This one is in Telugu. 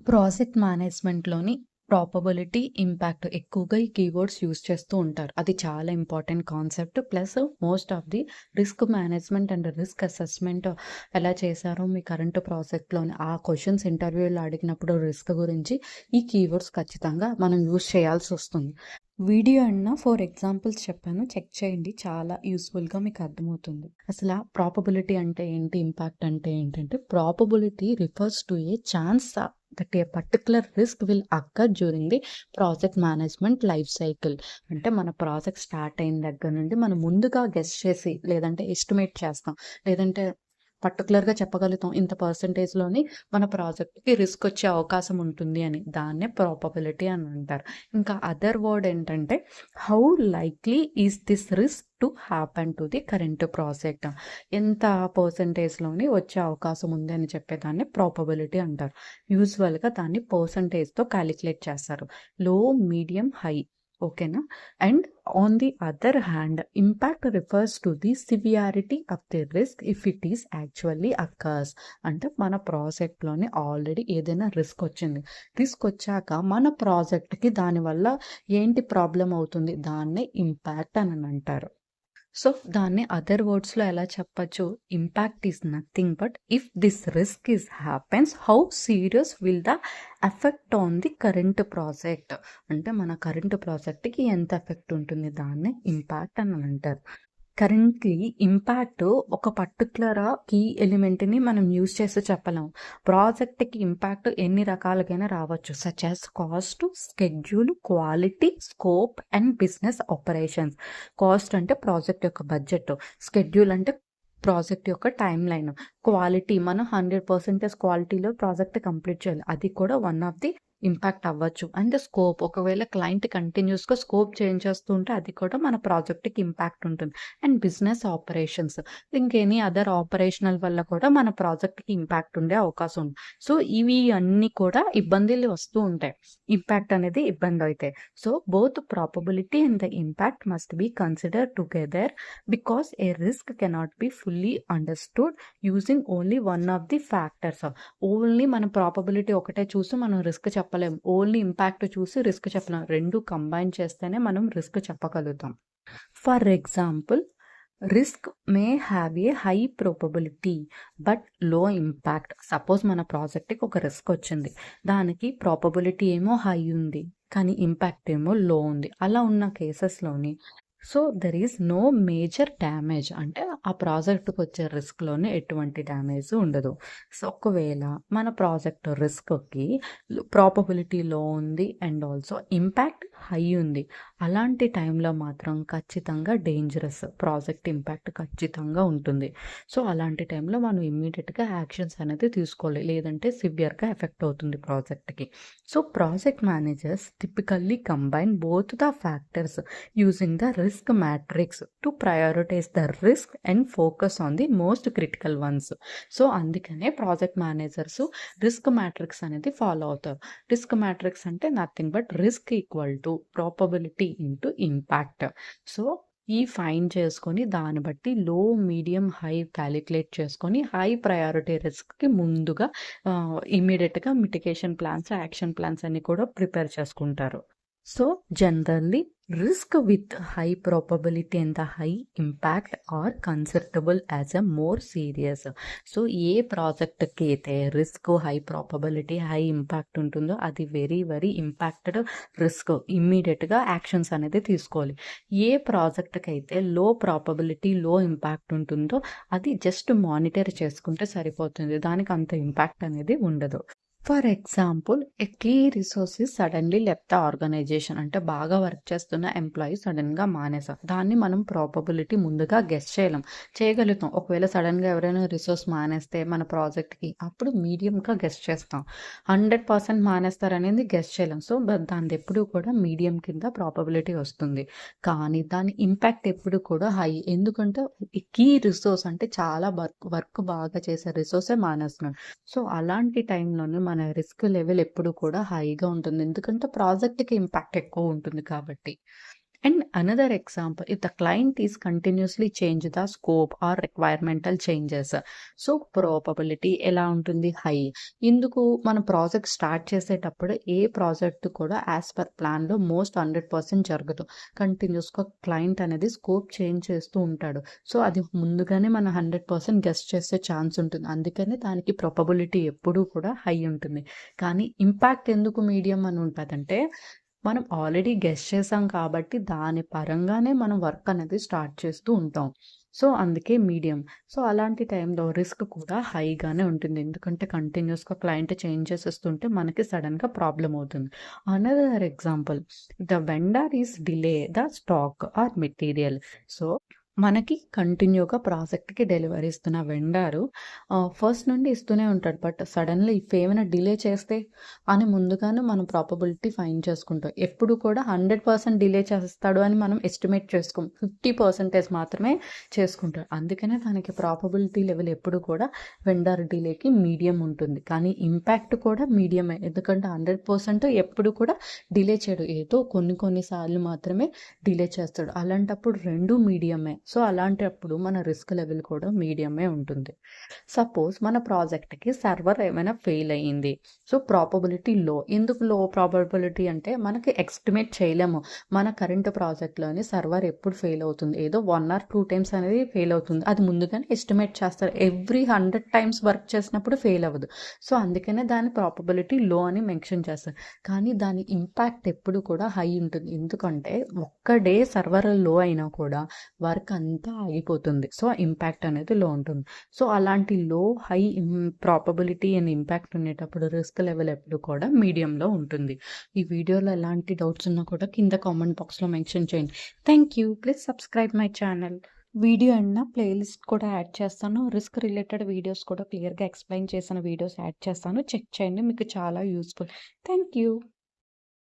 ప్రాజెక్ట్ మేనేజ్మెంట్‌లోని ప్రాపబిలిటీ, ఇంపాక్ట్ ఎక్కువగా ఈ కీవర్డ్స్ యూజ్ చేస్తూ ఉంటారు. అది చాలా important concept. Plus most of the risk management and risk assessment ఎలా చేశారో మీ కరెంట్ ప్రాజెక్ట్‌లోని ఆ క్వెషన్స్ ఇంటర్వ్యూలో అడిగినప్పుడు రిస్క్ గురించి ఈ కీవర్డ్స్ ఖచ్చితంగా మనం యూజ్ చేయాల్సొస్తుంది. వీడియో అన్నా 4 ఎగ్జాంపుల్స్ చెప్పాను. చెక్ చేయండి. చాలా యూజ్‌ఫుల్‌గా మీకు అర్థమవుతుంది. అసల ప్రాపబిలిటీ అంటే ఏంటి? ఇంపాక్ట్ అంటే ఏంటంటే probability refers to A chance that A particular risk will అక్కర్ during the project management life cycle. అంటే మన ప్రాజెక్ట్ స్టార్ట్ అయిన దగ్గర నుండి మనం ముందుగా గెస్ చేసి లేదంటే ఎస్టిమేట్ చేస్తాం. లేదంటే పర్టిక్యులర్‌గా చెప్పగలుగుతాం. ఇంత పర్సెంటేజ్‌లోని మన ప్రాజెక్ట్‌కి రిస్క్ వచ్చే అవకాశం ఉంటుంది అని. దాన్నే ప్రాపబిలిటీ అని అంటారు. ఇంకా అదర్ వర్డ్ ఏంటంటే how likely is this risk to happen to the current project. ఎంత పర్సెంటేజ్‌లోని వచ్చే అవకాశం ఉంది అని చెప్పేదాన్ని ప్రాపబిలిటీ అంటారు. యూజువల్‌గా దాన్ని పర్సెంటేజ్‌తో కాలిక్యులేట్ చేస్తారు. లో, మీడియం, హై. ఓకేనా? And on the other hand impact refers to the severity of the risk if it is actually occurs. అంటే మన ప్రాజెక్ట్‌లోని ఆల్రెడీ ఏదైనా రిస్క్ వచ్చింది. రిస్క్ వచ్చాక మన ప్రాజెక్ట్‌కి దానివల్ల ఏంటి ప్రాబ్లమ్ అవుతుంది? దాన్నే ఇంపాక్ట్ అని అంటారు. సో, దాన్ని అదర్ వర్డ్స్‌లో ఎలా చెప్పచ్చు? Impact is nothing but if this risk happens how serious will the effect on the current project. అంటే మన కరెంట్ ప్రాజెక్ట్‌కి ఎంత ఎఫెక్ట్ ఉంటుంది? దాన్నే ఇంపాక్ట్ అని అంటారు. కరెంట్‌లీ ఇంపాక్ట్ ఒక పర్టిక్యులర్ కీ ఎలిమెంట్‌ని మనం యూజ్ చేసి చెప్పలేం. ప్రాజెక్ట్‌కి ఇంపాక్ట్ ఎన్ని రకాలుగైనా రావచ్చు. Such as cost, schedule, quality, scope and business operations. Cost అంటే ప్రాజెక్ట్ యొక్క బడ్జెట్. స్కెడ్యూల్ అంటే ప్రాజెక్ట్ యొక్క టైమ్‌లైన్. క్వాలిటీ మనం 100% క్వాలిటీలో ప్రాజెక్ట్ కంప్లీట్ చేయాలి. అది కూడా వన్ ఆఫ్ ది ఇంపాక్ట్ అవ్వచ్చు. అండ్ స్కోప్ ఒకవేళ క్లయింట్ కంటిన్యూస్‌గా స్కోప్ చేంజ్ చేస్తూ ఉంటే అది కూడా మన ప్రాజెక్ట్‌కి ఇంపాక్ట్ ఉంటుంది. And business operations ఇంకెనీ other operational వల్ల కూడా మన ప్రాజెక్ట్‌కి ఇంపాక్ట్ ఉండే అవకాశం ఉంది. సో, ఇవి అన్నీ కూడా ఇబ్బందులు వస్తూ ఉంటాయి. ఇంపాక్ట్ అనేది ఇబ్బందయితే. So, both probability and the impact must be considered together because a risk cannot be fully understood using only one of the factors. Only మనం ప్రాపబిలిటీ ఒకటే చూసి మనం రిస్క్ చెప్పలేం. ఓన్లీ ఇంపాక్ట్ చూసి రిస్క్ చెప్పలేం. 2 కంబైన్ చేస్తేనే మనం రిస్క్ చెప్పగలుగుతాం. For example risk may have a high probability but లో ఇంపాక్ట్. సపోజ్ మన ప్రాజెక్ట్‌కి ఒక రిస్క్ వచ్చింది. దానికి ప్రాబబిలిటీ ఏమో హై ఉంది. కానీ ఇంపాక్ట్ ఏమో లో ఉంది. అలా ఉన్న కేసెస్‌లోని so, there is no major damage. అంటే ఆ ప్రాజెక్ట్‌కొచ్చే రిస్క్‌లోనే ఎటువంటి డ్యామేజ్ ఉండదు. సో, ఒకవేళ మన ప్రాజెక్ట్ రిస్క్‌కి ప్రాపబిలిటీ లో ఉంది అండ్ ఆల్సో ఇంపాక్ట్ హై ఉంది. అలాంటి టైంలో మాత్రం ఖచ్చితంగా డేంజరస్. ప్రాజెక్ట్ ఇంపాక్ట్ ఖచ్చితంగా ఉంటుంది. సో, అలాంటి టైంలో మనం ఇమ్మీడియేట్‌గా యాక్షన్స్ అనేది తీసుకోవాలి. లేదంటే సివియర్‌గా ఎఫెక్ట్ అవుతుంది ప్రాజెక్ట్‌కి. So, project managers typically combine both the factors using the risk matrix to prioritize the risk and focus on the most critical ones. So, అందుకనే ప్రాజెక్ట్ మేనేజర్స్ రిస్క్ మ్యాట్రిక్స్ అనేది ఫాలో అవుతారు. రిస్క్ మ్యాట్రిక్స్ అంటే nothing but risk equal to probability into impact. So, ఈ ఫైన్ చేసుకొని దాన్ని బట్టి లో, మీడియం, హై కాలిక్యులేట్ చేసుకొని హై ప్రయారిటీ రిస్క్‌కి ముందుగా ఇమ్మీడియేట్‌గా మిటిగేషన్ ప్లాన్స్, యాక్షన్ ప్లాన్స్ అన్నీ కూడా ప్రిపేర్ చేసుకుంటారు. So, generally risk with high probability and the high impact are considerable as a more serious. So, ఏ ప్రాజెక్ట్‌కి అయితే risk, high probability, high impact ఉంటుందో అది వెరీ వెరీ ఇంపాక్టెడ్ రిస్క్. ఇమ్మీడియేట్‌గా యాక్షన్స్ అనేది తీసుకోవాలి. ఏ ప్రాజెక్ట్‌కి అయితే లో ప్రాబబిలిటీ, లో ఇంపాక్ట్ ఉంటుందో అది జస్ట్ మానిటర్ చేసుకుంటే సరిపోతుంది. దానికి అంత ఇంపాక్ట్ అనేది ఉండదు. For example a key resource is suddenly left the organization. అంటే బాగా వర్క్ చేస్తున్న ఎంప్లాయీ సడెన్‌గా మానేశారు. దాన్ని మనం ప్రాబబిలిటీ ముందుగా గెస్ చేయగలుగుతాం. ఒకవేళ సడెన్‌గా ఎవరైనా రిసోర్స్ మానేస్తే మన ప్రాజెక్ట్‌కి అప్పుడు మీడియంగా గెస్ చేస్తాం. 100% మానేస్తారనేది గెస్ చేయలేం. సో, దానిది ఎప్పుడూ కూడా మీడియం కింద ప్రాబబిలిటీ వస్తుంది. కానీ దాని ఇంపాక్ట్ ఎప్పుడు కూడా హై. ఎందుకంటే ఈ కీ రిసోర్స్ అంటే చాలా వర్క్ బాగా చేసే రిసోర్సే మానేస్తున్నాడు. సో, అలాంటి టైంలోనే మన రిస్క్ లెవెల్ ఎప్పుడు కూడా హైగా ఉంటుంది. ఎందుకంటే ప్రాజెక్ట్‌కి ఇంపాక్ట్ ఎక్కువ ఉంటుంది కాబట్టి. And another example, if the client is continuously change the scope or requirement changes, so probability ఎలా ఉంటుంది? హై. ఇందుకు మన ప్రాజెక్ట్ స్టార్ట్ చేసేటప్పుడు ఏ ప్రాజెక్ట్ కూడా యాజ్ పర్ ప్లాన్‌లో మోస్ట్ 100% జరగదు. కంటిన్యూస్‌గా క్లయింట్ అనేది స్కోప్ చేంజ్ చేస్తూ ఉంటాడు. సో అది ముందుగానే మనం 100% గెస్ చేసే ఛాన్స్ ఉంటుంది. అందుకనే దానికి ప్రాబబిలిటీ ఎప్పుడూ కూడా హై ఉంటుంది. కానీ ఇంపాక్ట్ ఎందుకు మీడియం అని ఉంటదంటే, మనం ఆల్రెడీ గెస్ చేసాం కాబట్టి దాని పరంగానే మనం వర్క్ అనేది స్టార్ట్ చేస్తూ ఉంటాం. సో అందుకే మీడియం. సో అలాంటి టైంలో రిస్క్ కూడా హైగానే ఉంటుంది. ఎందుకంటే కంటిన్యూస్‌గా క్లయింట్ చేంజ్ చేసేస్తుంటే మనకి సడెన్‌గా ప్రాబ్లమ్ అవుతుంది. Another example, the vendor is delay the stock or material. So మనకి కంటిన్యూగా ప్రాజెక్ట్‌కి డెలివరీ ఇస్తున్న వెండరు ఫస్ట్ నుండి ఇస్తూనే ఉంటాడు. బట్ సడెన్‌లీ ఇఫ్ ఏమైనా డిలే చేస్తే అని ముందుగానే మనం ప్రాబబిలిటీ ఫైండ్ చేసుకుంటాం. ఎప్పుడు కూడా 100% డిలే చేస్తాడు అని మనం ఎస్టిమేట్ చేసుకోం. 50% మాత్రమే చేసుకుంటాం. అందుకనే దానికి ప్రాబబిలిటీ లెవెల్ ఎప్పుడు కూడా వెండర్ డిలేకి మీడియం ఉంటుంది. కానీ ఇంపాక్ట్ కూడా మీడియమే. ఎందుకంటే 100% ఎప్పుడు కూడా డిలే చేయడు. ఏదో కొన్ని సార్లు మాత్రమే డిలే చేస్తాడు. అలాంటప్పుడు 2 మీడియమే. సో అలాంటప్పుడు మన రిస్క్ లెవెల్ కూడా మీడియమే ఉంటుంది. సపోజ్ మన ప్రాజెక్ట్‌కి సర్వర్ ఏమైనా ఫెయిల్ అయ్యింది. సో ప్రాబబిలిటీ లో. ఎందుకు లో ప్రాబబిలిటీ అంటే మనకి ఎస్టిమేట్ చేయలేము. మన కరెంట్ ప్రాజెక్ట్‌లోని సర్వర్ ఎప్పుడు ఫెయిల్ అవుతుంది. ఏదో 1 ఆర్ 2 టైమ్స్ అనేది ఫెయిల్ అవుతుంది. అది ముందుగానే ఎస్టిమేట్ చేస్తారు. ఎవ్రీ 100 టైమ్స్ వర్క్ చేసినప్పుడు ఫెయిల్ అవ్వదు. సో అందుకనే దాని ప్రాబబిలిటీ లో అని మెన్షన్ చేస్తారు. కానీ దాని ఇంపాక్ట్ ఎప్పుడు కూడా హై ఉంటుంది. ఎందుకంటే ఒక్క డే సర్వర్ లో అయినా కూడా వర్క్ అంతా ఆగిపోతుంది. సో ఇంపాక్ట్ అనేది లో ఉంటుంది. సో అలాంటి లో, హై ప్రాబబిలిటీ అండ్ ఇంపాక్ట్ ఉండేటప్పుడు రిస్క్ లెవెల్ ఎప్పుడు కూడా మీడియంలో ఉంటుంది. ఈ వీడియోలో ఎలాంటి డౌట్స్ ఉన్నా కూడా కింద కామెంట్ బాక్స్‌లో మెన్షన్ చేయండి. Thank you. Please subscribe my channel. Video ఎండ్‌న ప్లేలిస్ట్ కూడా యాడ్ చేస్తాను. రిస్క్ రిలేటెడ్ వీడియోస్ కూడా క్లియర్‌గా ఎక్స్‌ప్లెయిన్ చేసిన వీడియోస్ యాడ్ చేస్తాను. చెక్ చేయండి. మీకు చాలా యూజ్‌ఫుల్. Thank you.